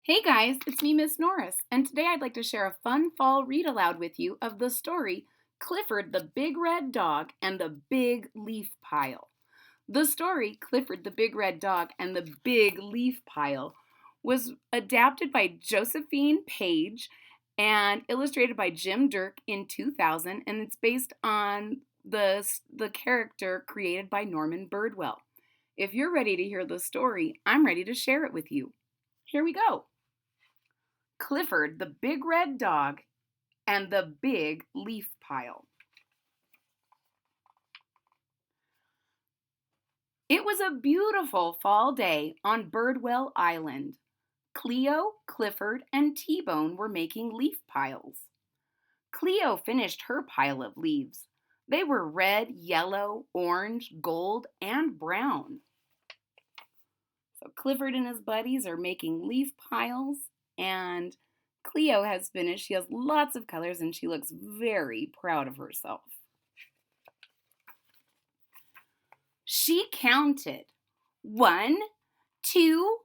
Hey guys, it's me, Miss Norris, and today I'd like to share a fun fall read aloud with you of the story Clifford the Big Red Dog and the Big Leaf Pile. The story, Clifford the Big Red Dog and the Big Leaf Pile, was adapted by Josephine Page and illustrated by Jim Durk in 2000, and it's based on the character created by Norman Birdwell. If you're ready to hear the story, I'm ready to share it with you. Here we go. Clifford the Big Red Dog and the Big Leaf Pile. It was a beautiful fall day on Birdwell Island. Cleo, Clifford, and T-Bone were making leaf piles. Cleo finished her pile of leaves. They were red, yellow, orange, gold, and brown. So Clifford and his buddies are making leaf piles, and Cleo has finished. She has lots of colors and she looks very proud of herself. She counted 1, 2,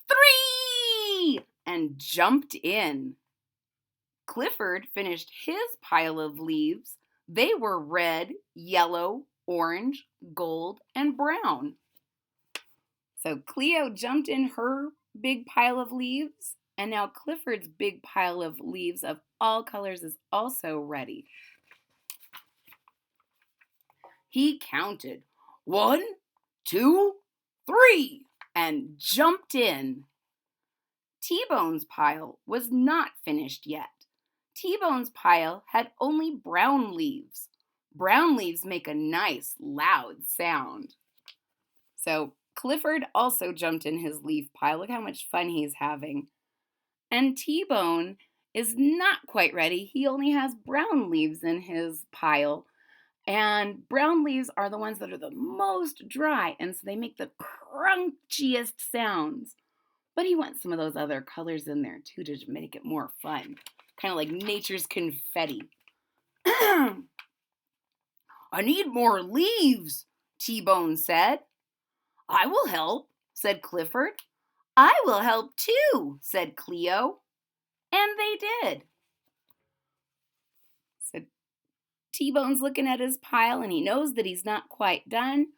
3 and jumped in. Clifford finished his pile of leaves. They were red, yellow, orange, gold, and brown. So Cleo jumped in her big pile of leaves, and now Clifford's big pile of leaves of all colors is also ready. He counted 1, 2, 3 and jumped in. T-Bone's pile was not finished yet. T-Bone's pile had only brown leaves. Brown leaves make a nice, loud sound. So Clifford also jumped in his leaf pile. Look how much fun he's having. And T-Bone is not quite ready. He only has brown leaves in his pile. And brown leaves are the ones that are the most dry, and so they make the crunchiest sounds. But he wants some of those other colors in there too to make it more fun. Kind of like nature's confetti. I need more leaves, T-Bone said. I will help, said Clifford. I will help too, said Cleo. And they did. So T-Bone's looking at his pile and he knows that he's not quite done.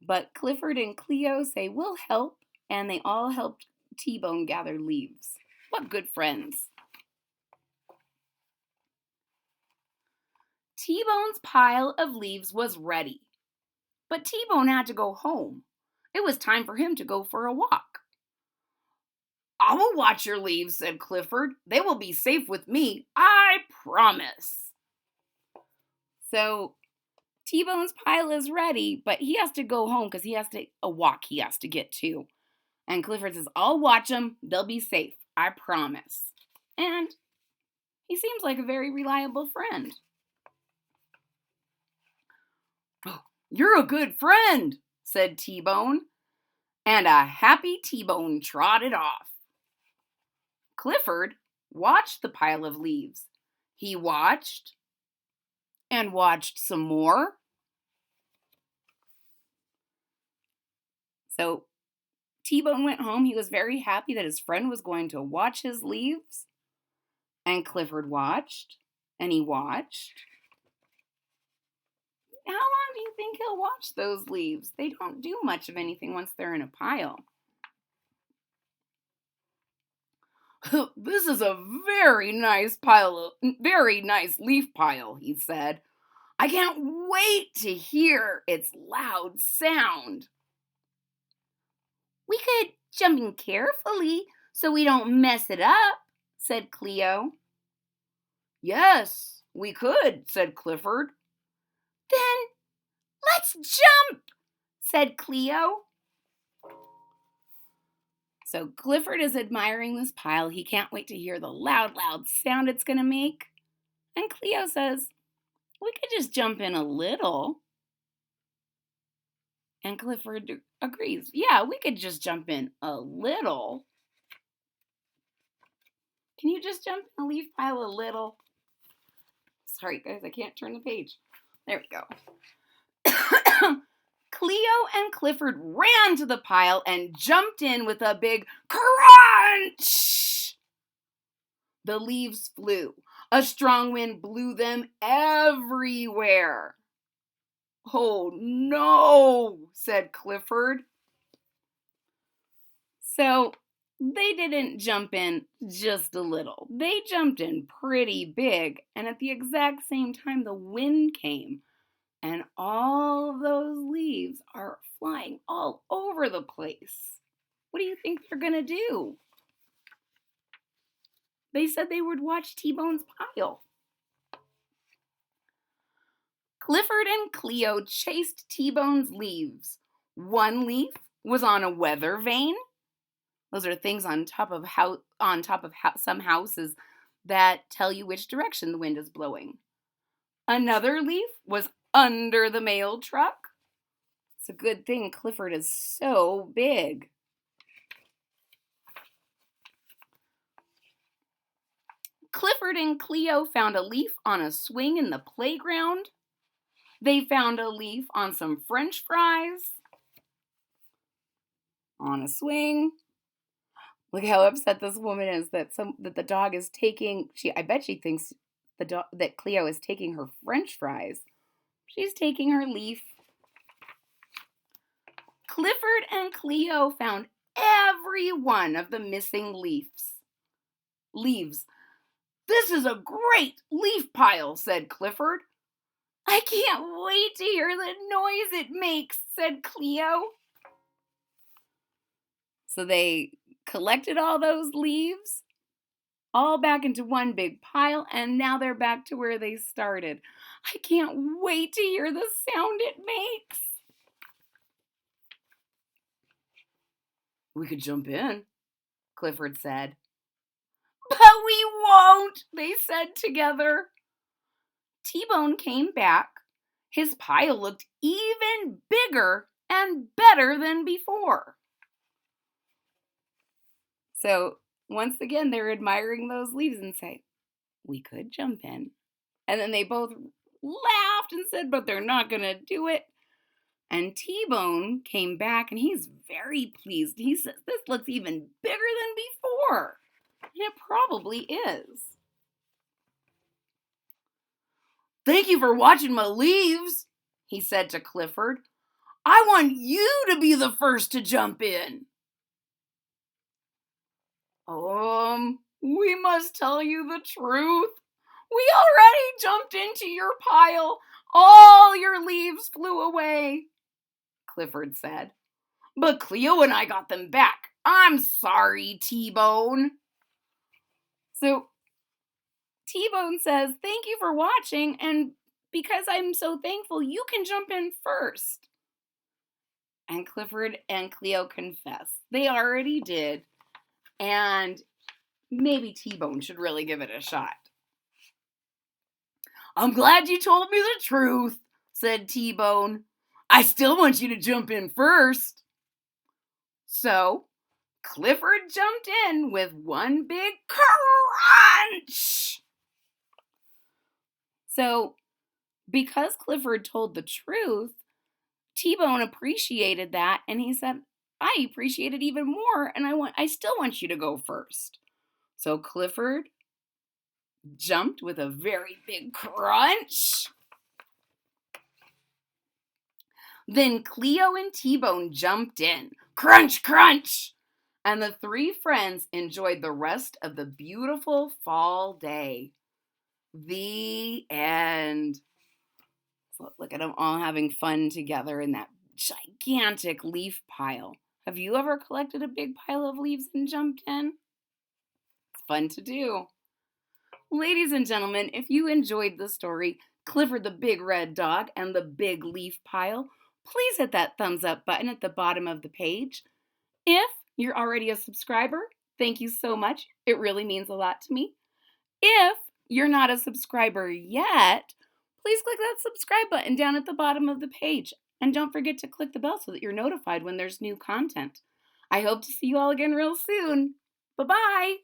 But Clifford and Cleo say, we'll help. And they all helped T-Bone gather leaves. What good friends. T-Bone's pile of leaves was ready. But T-Bone had to go home. It was time for him to go for a walk. I will watch your leaves, said Clifford. They will be safe with me, I promise. So T-Bone's pile is ready, but he has to go home because he has a walk he has to get to. And Clifford says, I'll watch them. They'll be safe, I promise. And he seems like a very reliable friend. Oh, you're a good friend, said T-Bone. And a happy T-Bone trotted off. Clifford watched the pile of leaves. He watched and watched some more. So T-Bone went home. He was very happy that his friend was going to watch his leaves. And Clifford watched and he watched. How long do you think he'll watch those leaves? They don't do much of anything once they're in a pile. This is a very nice leaf pile, he said. I can't wait to hear its loud sound. We could jump in carefully so we don't mess it up, said Cleo. Yes, we could, said Clifford. Then let's jump, said Cleo. So Clifford is admiring this pile. He can't wait to hear the loud, loud sound it's going to make. And Cleo says, we could just jump in a little. And Clifford agrees. Yeah, we could just jump in a little. Can you just jump in a leaf pile a little? Sorry, guys, I can't turn the page. There we go. Cleo and Clifford ran to the pile and jumped in with a big crunch. The leaves flew. A strong wind blew them everywhere. "Oh, no," said Clifford. So they didn't jump in just a little. They jumped in pretty big, and at the exact same time the wind came, and all of those leaves are flying all over the place. What do you think they're going to do? They said they would watch T-Bone's pile. Clifford and Cleo chased T-Bone's leaves. One leaf was on a weather vane. Those are things on top of some houses that tell you which direction the wind is blowing. Another leaf was under the mail truck. It's a good thing Clifford is so big. Clifford and Cleo found a leaf on a swing in the playground. They found a leaf on some French fries on a swing. Look how upset this woman is that the dog is taking. I bet she thinks that Cleo is taking her French fries. She's taking her leaf. Clifford and Cleo found every one of the missing leaves. "This is a great leaf pile," said Clifford. "I can't wait to hear the noise it makes," said Cleo. So they collected all those leaves, all back into one big pile, and now they're back to where they started. "I can't wait to hear the sound it makes." "We could jump in," Clifford said. "But we won't," they said together. T-Bone came back. His pile looked even bigger and better than before. So once again, they're admiring those leaves and say, "We could jump in." And then they both laughed and said, "But they're not going to do it." And T-Bone came back and he's very pleased. He says, "This looks even bigger than before." And it probably is. "Thank you for watching my leaves," he said to Clifford. "I want you to be the first to jump in." We must tell you the truth. We already jumped into your pile. All your leaves flew away," Clifford said. "But Cleo and I got them back. I'm sorry, T-Bone." So T-Bone says, "Thank you for watching, and because I'm so thankful, you can jump in first." And Clifford and Cleo confess they already did, and maybe T-Bone should really give it a shot. "I'm glad you told me the truth," said T-Bone. "I still want you to jump in first." So Clifford jumped in with one big crunch. So because Clifford told the truth, T-Bone appreciated that, and he said, "I appreciate it even more, and I still want you to go first." So Clifford jumped with a very big crunch. Then Cleo and T-Bone jumped in. Crunch, crunch! And the three friends enjoyed the rest of the beautiful fall day. The end. So look at them all having fun together in that gigantic leaf pile. Have you ever collected a big pile of leaves and jumped in? It's fun to do. Ladies and gentlemen, if you enjoyed the story, Clifford the Big Red Dog and the Big Leaf Pile, please hit that thumbs up button at the bottom of the page. If you're already a subscriber, thank you so much. It really means a lot to me. If you're not a subscriber yet, please click that subscribe button down at the bottom of the page. And don't forget to click the bell so that you're notified when there's new content. I hope to see you all again real soon. Bye-bye.